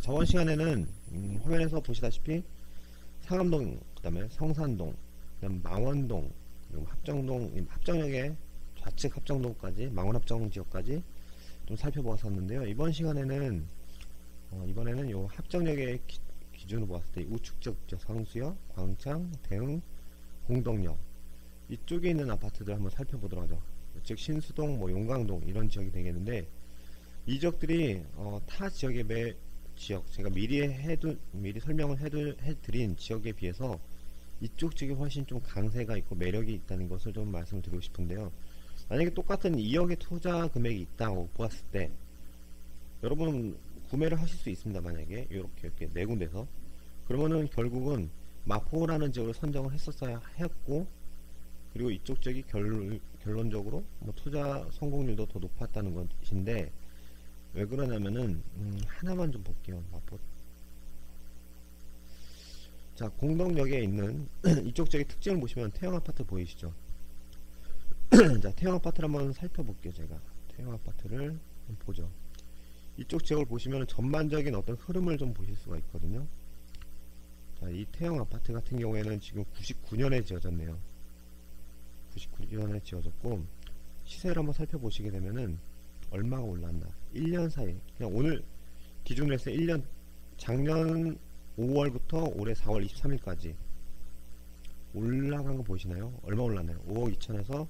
저번 시간에는 화면에서 보시다시피 상암동, 그 다음에 성산동, 그다음 망원동, 그리고 합정동, 합정역의 좌측 합정동까지, 망원합정 지역까지 좀 살펴보았었는데요. 이번 시간에는 이번에는 요 합정역의 기준으로 보았을 때 우측 지역, 상수역, 광창, 대흥, 공덕역 이쪽에 있는 아파트들 한번 살펴보도록 하죠. 즉 신수동, 용강동 이런 지역이 되겠는데, 이 지역들이 타 지역의 지역, 제가 미리 설명을 해드린 지역에 비해서 이쪽 지역이 훨씬 좀 강세가 있고 매력이 있다는 것을 좀 말씀을 드리고 싶은데요. 만약에 똑같은 2억의 투자 금액이 있다고 보았을 때 여러분은 구매를 하실 수 있습니다. 만약에 이렇게 네 군데서, 그러면은 결국은 마포라는 지역을 선정을 했었어야 했고, 그리고 이쪽 지역이 결론적으로 투자 성공률도 더 높았다는 것인데, 왜 그러냐면은 하나만 좀 볼게요. 마포. 자, 공덕역에 있는 이쪽 지역의 특징을 보시면 태형 아파트 보이시죠? 자, 태형 아파트를 한번 살펴볼게요. 제가 태형 아파트를 한번 보죠. 이쪽 지역을 보시면 전반적인 어떤 흐름을 좀 보실 수가 있거든요. 자, 이 태형 아파트 같은 경우에는 지금 99년에 지어졌네요. 99년에 지어졌고, 시세를 한번 살펴보시게 되면은 얼마가 올랐나, 1년 사이, 그냥 오늘 기준으로 해서 1년, 작년 5월부터 올해 4월 23일까지 올라간 거 보이시나요? 얼마 올랐나요? 5억 2천에서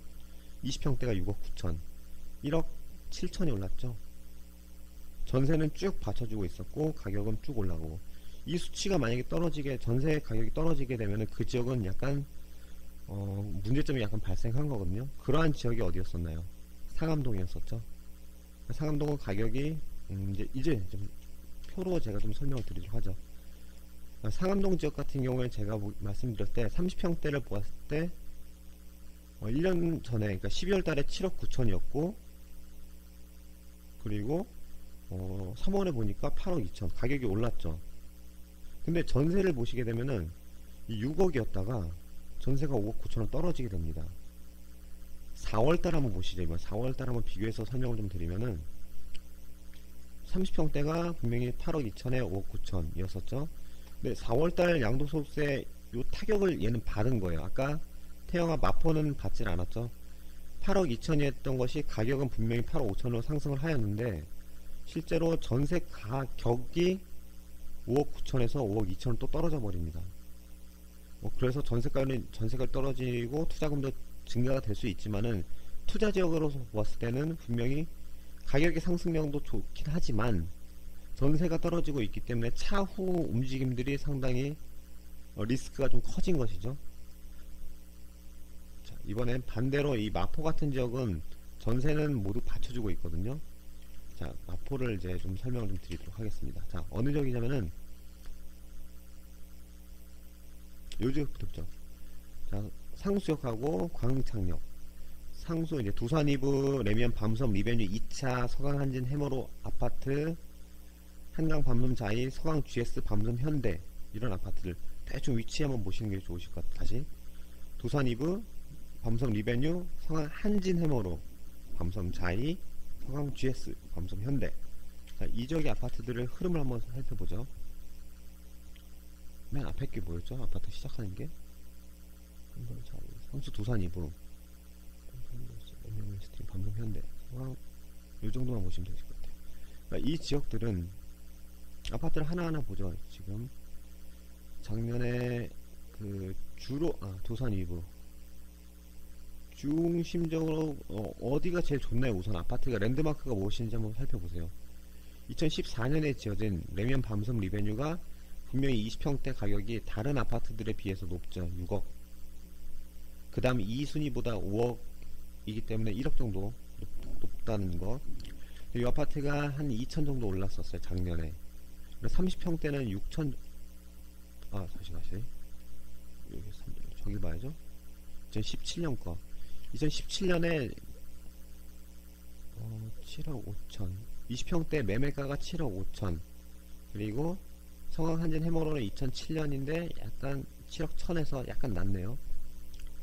20평대가 6억 9천, 1억 7천이 올랐죠. 전세는 쭉 받쳐주고 있었고 가격은 쭉 올라가고, 이 수치가 만약에 전세 가격이 떨어지게 되면은 그 지역은 약간 문제점이 약간 발생한 거거든요. 그러한 지역이 어디였었나요? 상암동이었었죠. 상암동은 가격이 이제 좀 표로 제가 좀 설명을 드리도록 하죠. 상암동 지역 같은 경우에 제가 말씀드렸을 때 30평대를 보았을 때 1년 전에, 그러니까 12월 달에 7억 9천이었고, 그리고 3월에 보니까 8억 2천, 가격이 올랐죠. 근데 전세를 보시게 되면은 이 6억이었다가 전세가 5억 9천원 떨어지게 됩니다. 4월달 한번 보시죠. 이번 4월달 한번 비교해서 설명을 좀 드리면은 30평대가 분명히 8억 2천에 5억 9천이었었죠. 근데 4월달 양도소득세 요 타격을 얘는 받은 거예요. 아까 태영아 마포는 받질 않았죠. 8억 2천이었던 것이 가격은 분명히 8억 5천으로 상승을 하였는데, 실제로 전세 가격이 5억 9천에서 5억 2천은 또 떨어져 버립니다. 그래서 전세가 떨어지고 투자금도 증가가 될 수 있지만은, 투자 지역으로서 보았을 때는 분명히 가격의 상승력도 좋긴 하지만 전세가 떨어지고 있기 때문에 차후 움직임들이 상당히 리스크가 좀 커진 것이죠. 자, 이번엔 반대로 이 마포 같은 지역은 전세는 모두 받쳐주고 있거든요. 자, 마포를 이제 좀 설명을 좀 드리도록 하겠습니다. 자, 어느 지역이냐면은 요 지역부터 보죠. 자, 상수역하고 광창역, 상수 이제 두산 이브, 레미안 밤섬 리베뉴 2차, 서강 한진 해머로 아파트, 한강 밤섬 자이, 서강 GS 밤섬 현대, 이런 아파트들 대충 위치 한번 보시는 게 좋으실 것 같아요. 다시 두산 이브, 밤섬 리베뉴, 서강 한진 해머로, 밤섬 자이, 서강 GS, 밤섬 현대. 자, 이 지역의 아파트들을 흐름을 한번 살펴보죠. 맨 앞에 게 뭐였죠? 아파트 시작하는 게 상수 두산 이브, 밤섬 현대, 이 정도만 보시면 되실 것 같아요. 그러니까 이 지역들은 아파트를 하나하나 보죠. 지금 작년에 주로 두산 이브 중심적으로 어디가 제일 좋나요? 우선 아파트가 랜드마크가 무엇인지 한번 살펴보세요. 2014년에 지어진 레미안 밤섬 리베뉴가 분명히 20평대 가격이 다른 아파트들에 비해서 높죠. 6억. 그 다음 2순위보다 5억이기 때문에 1억 정도 높다는 거. 이 아파트가 한 2천 정도 올랐었어요. 작년에. 30평대는 6천, 다시. 저기 봐야죠. 2017년 거. 2017년에 7억 5천. 20평대 매매가가 7억 5천. 그리고 성황 한진 해머로는 2007년인데 약간 7억 1천에서 약간 낮네요.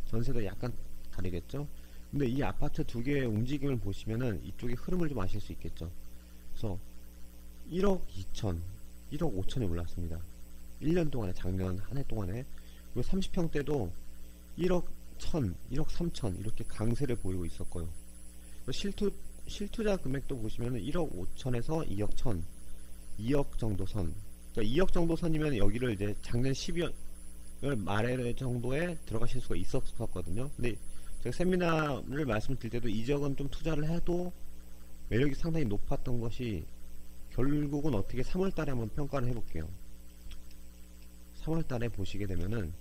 전세도 약간 다르겠죠. 근데 이 아파트 두 개의 움직임을 보시면은 이쪽의 흐름을 좀 아실 수 있겠죠. 그래서 1억 2천, 1억 5천에 올랐습니다. 1년 동안에, 작년 한 해 동안에. 그리고 30평대도 1억 1000, 1억 3000 이렇게 강세를 보이고 있었고요. 실투자 금액도 보시면 1억 5천에서 2억 1000, 2억 정도 선. 그러니까 2억 정도 선이면 여기를 이제 작년 12월 말에 정도에 들어가실 수가 있었거든요. 근데 제가 세미나를 말씀드릴 때도 이 지역은 좀 투자를 해도 매력이 상당히 높았던 것이 결국은 어떻게 3월달에 한번 평가를 해볼게요. 3월달에 보시게 되면은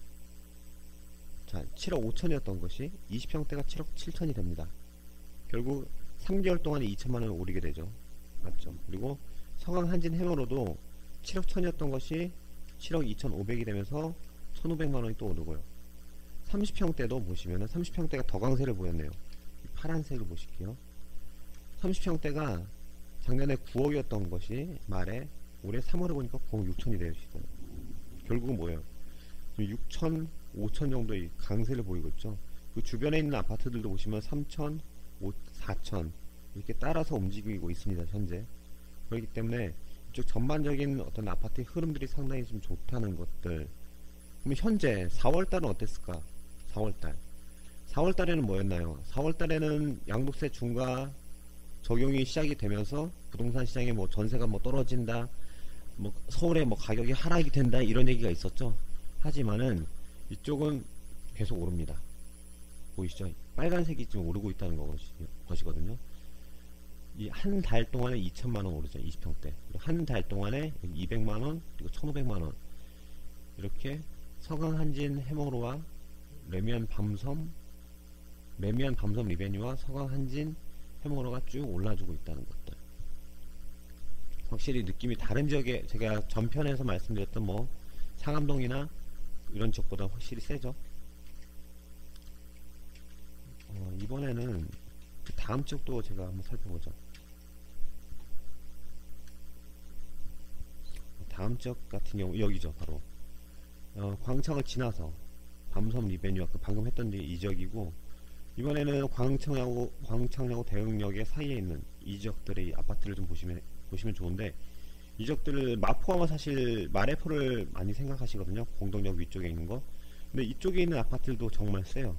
자 7억 5천이었던 것이 20평대가 7억 7천이 됩니다. 결국 3개월 동안에 2천만원을 오르게 되죠. 맞죠? 그리고 서강 한진 해머로도 7억 1000이었던 것이 7억 2500이 되면서 1500만원이 또 오르고요. 30평대도 보시면은 30평대가 더 강세를 보였네요. 파란색을 보실게요. 30평대가 작년에 9억이었던 것이 말에 올해 3월에 보니까 9억 6천이 되어 있어요. 결국은 뭐예요? 6천, 5천 정도의 강세를 보이고 있죠. 그 주변에 있는 아파트들도 보시면 3천, 4천 이렇게 따라서 움직이고 있습니다. 현재. 그렇기 때문에 이쪽 전반적인 어떤 아파트의 흐름들이 상당히 좀 좋다는 것들. 그럼 현재 4월달은 어땠을까? 4월달에는 뭐였나요? 4월달에는 양도세 중과 적용이 시작이 되면서 부동산 시장에 뭐 전세가 뭐 떨어진다, 뭐 서울에 뭐 가격이 하락이 된다 이런 얘기가 있었죠. 하지만은 이쪽은 계속 오릅니다. 보이시죠? 빨간색이 지금 오르고 있다는 것이거든요. 이 한 달 동안에 2천만원 오르죠. 20평대. 그리고 한 달 동안에 200만원, 그리고 1500만원. 이렇게 서강 한진 해머로와 레미안 밤섬 리베뉴와 서강 한진 해머로가 쭉 올라주고 있다는 것들. 확실히 느낌이 다른 지역에, 제가 전편에서 말씀드렸던 뭐 상암동이나 이런 지역보다 확실히 세죠. 이번에는 그 다음 지역도 제가 한번 살펴보죠. 다음 지역 같은 경우 여기죠. 바로 광창을 지나서 밤섬 리베뉴 아까 방금 했던 이 지역이고, 이번에는 광창하고 대흥역의 사이에 있는 이 지역들의 아파트를 좀 보시면 좋은데, 이 지역들을 마포하면 사실 마레포를 많이 생각하시거든요. 공덕역 위쪽에 있는 거. 근데 이쪽에 있는 아파트들도 정말 세요.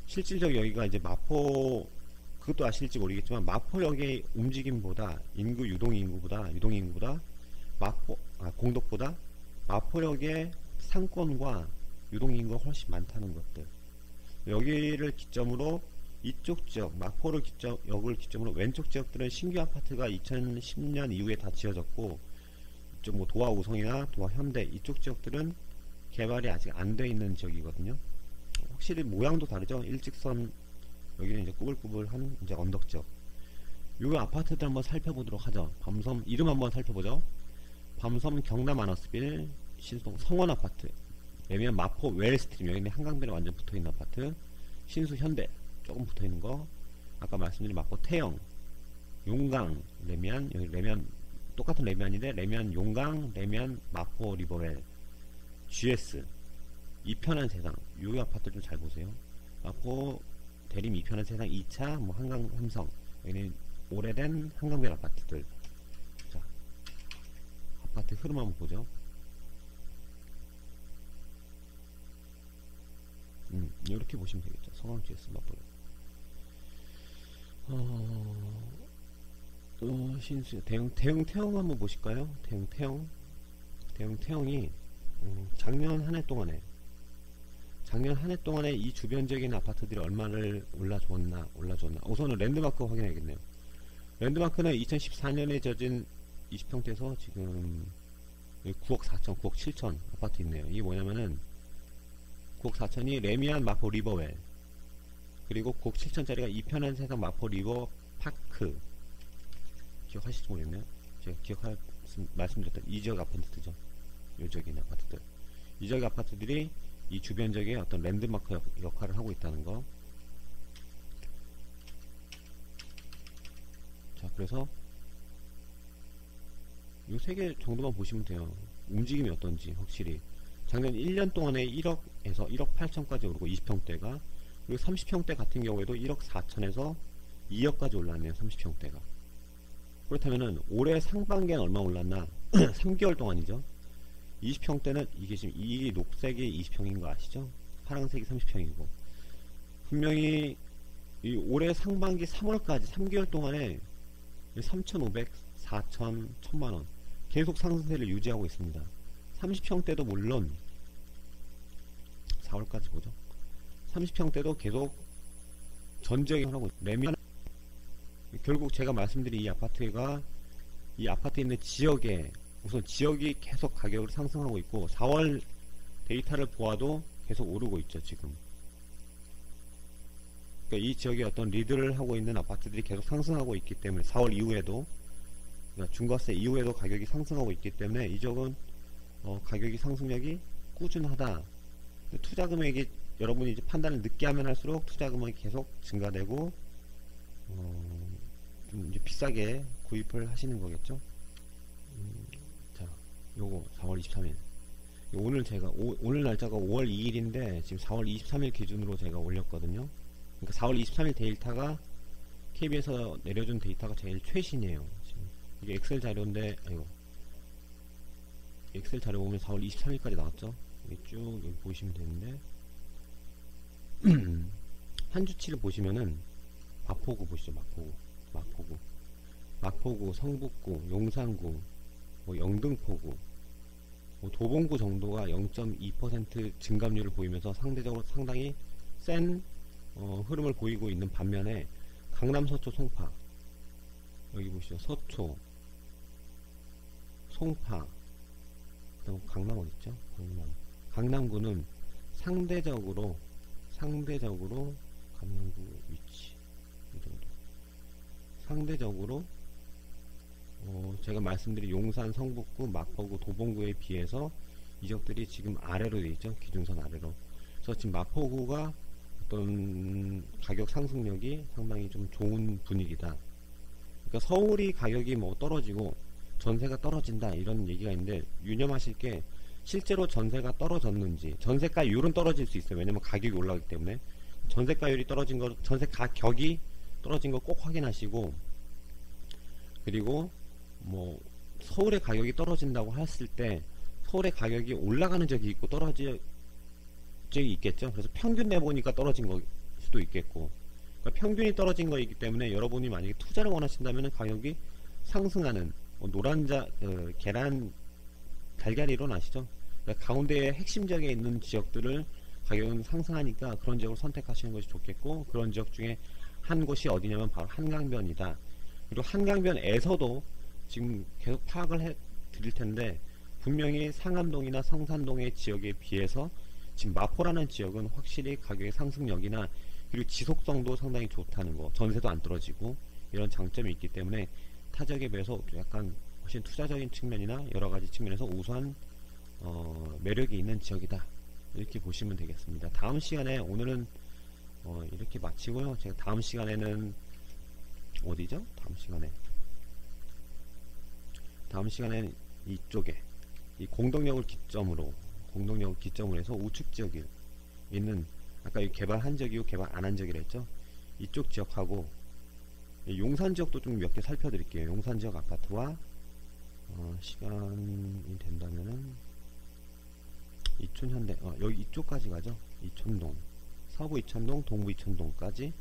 실질적 여기가 이제 마포, 그것도 아실지 모르겠지만 마포역의 움직임보다 유동 인구보다 공덕보다 마포역의 상권과 유동 인구가 훨씬 많다는 것들. 여기를 기점으로 이쪽 지역, 역을 기점으로 왼쪽 지역들은 신규 아파트가 2010년 이후에 다 지어졌고, 이쪽 뭐 도화 우성이나 도화 현대 이쪽 지역들은 개발이 아직 안 돼 있는 지역이거든요. 확실히 모양도 다르죠. 일직선, 여기는 이제 꾸불꾸불한 이제 언덕 지역. 요 아파트들 한번 살펴보도록 하죠. 밤섬 이름 한번 살펴보죠. 밤섬 경남 아너스빌 신송 성원 아파트, 레미안 마포 웰스트림, 여기는 한강변에 완전 붙어있는 아파트. 신수 현대 조금 붙어있는 거, 아까 말씀드린 마포 태영, 용강 레미안, 여기 레미안 똑같은 레미안인데 레미안 용강, 레미안 마포 리버웰, GS 이편한 세상, 요 아파트 좀 잘 보세요. 마포 대림 이편한 세상 2차 뭐 한강 삼성, 여기는 오래된 한강변 아파트들. 자, 아파트 흐름 한번 보죠. 이렇게 보시면 되겠죠. 성황 GS 마포. 신수 대응 태영 한번 보실까요? 대응 태영이 작년 한 해 동안에 이 주변 지역인 아파트들이 얼마를 올라줬나. 우선은 랜드마크 확인해야겠네요. 랜드마크는 2014년에 져진 20평대에서 지금 9억 4천, 9억 7천 아파트 있네요. 이게 뭐냐면은 9억 4천이 레미안 마포 리버웰, 그리고 9억 7천짜리가 이편한 세상 마포 리버 파크. 기억하실지 모르겠네요. 제가 말씀드렸던 이 지역 아파트죠. 이 지역에 있는 아파트들. 이 지역 아파트들이 이 주변 지역에 어떤 랜드마크 역할을 하고 있다는 거. 자, 그래서 요 세 개 정도만 보시면 돼요. 움직임이 어떤지 확실히. 작년 1년 동안에 1억에서 1억 8천까지 오르고 20평대가, 그리고 30평대 같은 경우에도 1억 4천에서 2억까지 올랐네요. 30평대가. 그렇다면은 올해 상반기엔 얼마 올랐나? 3개월 동안이죠. 20평대는 이게 지금 이 녹색이 20평인 거 아시죠? 파란색이 30평이고 분명히 이 올해 상반기 3월까지 3개월 동안에 3,500, 4,000, 1,000만원 계속 상승세를 유지하고 있습니다. 30평대도 물론 4월까지 보죠. 30평대도 계속 전지역을 하고 매매하는, 결국 제가 말씀드린 이 아파트가 이 아파트에 있는 지역에 우선 지역이 계속 가격을 상승하고 있고 4월 데이터를 보아도 계속 오르고 있죠. 지금 그러니까 이 지역에 어떤 리드를 하고 있는 아파트들이 계속 상승하고 있기 때문에 4월 이후에도, 그러니까 중과세 이후에도 가격이 상승하고 있기 때문에 이 지역은 가격이 상승력이 꾸준하다. 투자 금액이 여러분이 이제 판단을 늦게 하면 할수록 투자 금액이 계속 증가되고 좀 이제 비싸게 구입을 하시는 거겠죠. 자, 요거 4월 23일. 오늘 제가 오늘 날짜가 5월 2일인데 지금 4월 23일 기준으로 제가 올렸거든요. 그러니까 4월 23일 데이터가 KB에서 내려준 데이터가 제일 최신이에요. 지금 이게 엑셀 자료인데, 아이고, 엑셀 자료 보면 4월 23일까지 나왔죠. 쭉 여기 보시면 되는데 한 주치를 보시면은 마포구 보시죠. 마포구, 성북구, 용산구, 영등포구, 도봉구 정도가 0.2% 증감률을 보이면서 상대적으로 상당히 센 흐름을 보이고 있는 반면에 강남, 서초, 송파, 여기 보시죠. 서초, 송파, 그다음 강남 어딨죠? 강남구는 상대적으로 강남구 위치 이 정도, 상대적으로 제가 말씀드린 용산, 성북구, 마포구, 도봉구에 비해서 이 지역들이 지금 아래로 되어 있죠. 기준선 아래로. 그래서 지금 마포구가 어떤 가격 상승력이 상당히 좀 좋은 분위기다. 그러니까 서울이 가격이 뭐 떨어지고 전세가 떨어진다 이런 얘기가 있는데, 유념하실 게 실제로 전세가 떨어졌는지, 전세가율은 떨어질 수 있어요. 왜냐면 가격이 올라가기 때문에. 전세가율이 떨어진 거, 전세 가격이 떨어진 거 꼭 확인하시고, 그리고 뭐 서울의 가격이 떨어진다고 했을 때 서울의 가격이 올라가는 적이 있고 떨어진 적이 있겠죠. 그래서 평균 내보니까 떨어진 걸 수도 있겠고, 그러니까 평균이 떨어진 거이기 때문에 여러분이 만약에 투자를 원하신다면 가격이 상승하는 계란 달걀이론 아시죠? 그러니까 가운데에 핵심 지역에 있는 지역들을 가격은 상승하니까 그런 지역을 선택하시는 것이 좋겠고, 그런 지역 중에 한 곳이 어디냐면 바로 한강변이다. 그리고 한강변에서도 지금 계속 파악을 해 드릴 텐데, 분명히 상암동이나 성산동의 지역에 비해서 지금 마포라는 지역은 확실히 가격의 상승력이나 그리고 지속성도 상당히 좋다는 거, 전세도 안 떨어지고 이런 장점이 있기 때문에 타지역에 비해서 약간 훨씬 투자적인 측면이나 여러가지 측면에서 우수한 매력이 있는 지역이다, 이렇게 보시면 되겠습니다. 다음 시간에, 오늘은 이렇게 마치고요. 제가 다음 시간에는 어디죠? 다음 시간에는 이쪽에 이 공동역을 기점으로 해서 우측 지역에 있는, 아까 개발한 지역이고 개발 안 한 지역이라 했죠. 이쪽 지역하고 용산 지역도 좀 몇 개 살펴드릴게요. 용산 지역 아파트와 시간이 된다면은 이촌현대, 여기 이쪽까지 가죠. 이촌동, 서부 이촌동, 동부 이촌동까지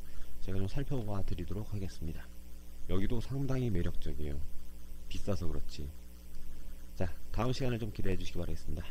제가 좀 살펴봐 드리도록 하겠습니다. 여기도 상당히 매력적이에요. 비싸서 그렇지. 자, 다음 시간을 좀 기대해 주시기 바라겠습니다.